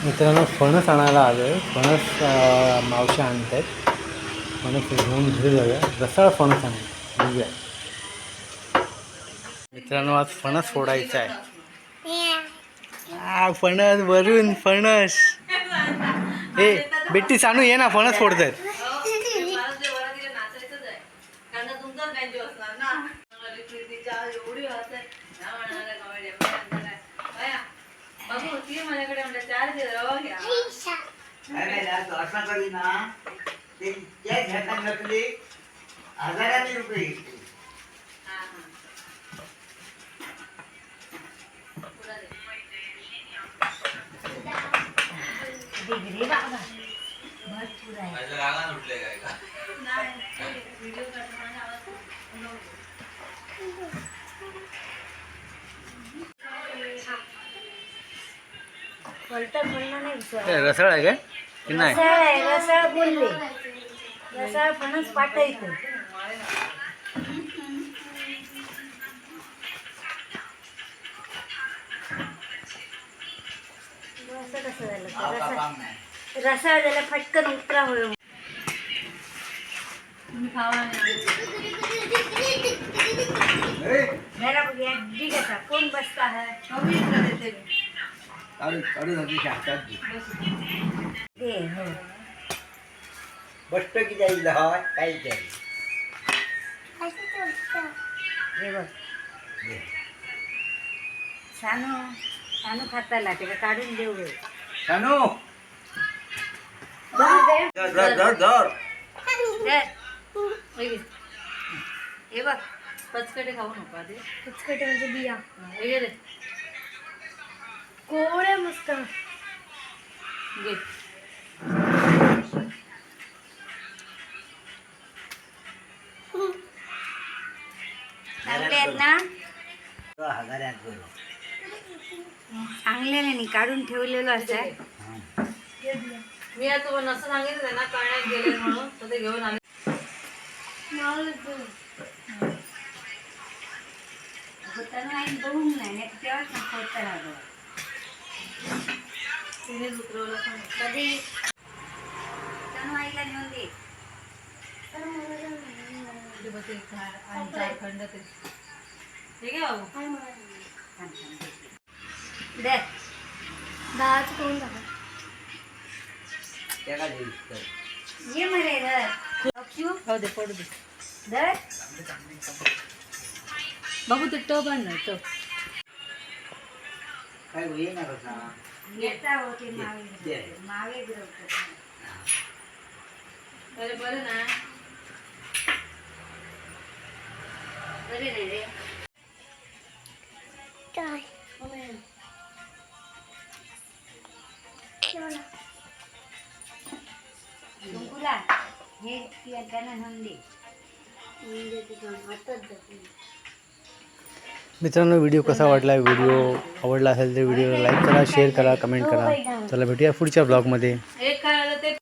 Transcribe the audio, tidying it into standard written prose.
मित्रांनो फणस आणायला आलो आहे. फणस मावशी आणत आहेत. फणस घेऊन घरी जाऊया. रसाळ फणस आणत बघूया. मित्रांनो आज फणस फोडायचा आहे. फणस वरून फणस. हे बेटी सांनू ये ना, फणस फोडतायत. रसाळ आहे काय की नाही? रसाळ बोलले, रसाळ फणस पाठायचं. असं कसं झालं? रसाळ झाला फटकन उतरा होय. मेरा बघिया ठीक आहे. कोण बसता है? बसतो की जाईल काही जाईल. हे बघ सानू, सानू खाताला ते काढून देऊ गे. शानू हे बघ पचकटे खाऊ नको आधी. पचकटे म्हणजे बिया वगैरे कोवळ्या मस्त घे. चांगले आहेत ना? चांगले नाही काढून ठेवलेलं असं. मी आता नसं सांगितलं ना करण्यात गेले म्हणून तर ते घेऊन आले. होताना आई बघून नाही तेव्हाच होता राहतो. तिनेच उतरवलं कधी तनु आईला नेऊन दे. आणि चार खंड ते ठीक आहे बाबू. दे दहाच करून टाका. ये मरे दर अक्षू हो दे पडू दे दर बाबू ते टब आण ना टब. काय होईल ना कसा येता होते मावे मावे ग्रह. अरे बरं ना बरे नाही रे काय कुंकुला हे त्यांना नेऊन दे. मित्रांनो व्हिडिओ कसा वाटला? व्हिडिओ आवडला असेल तर व्हिडिओला लाईक करा, शेअर करा, कमेंट करा. चला भेटूया पुढच्या ब्लॉगमध्ये. एक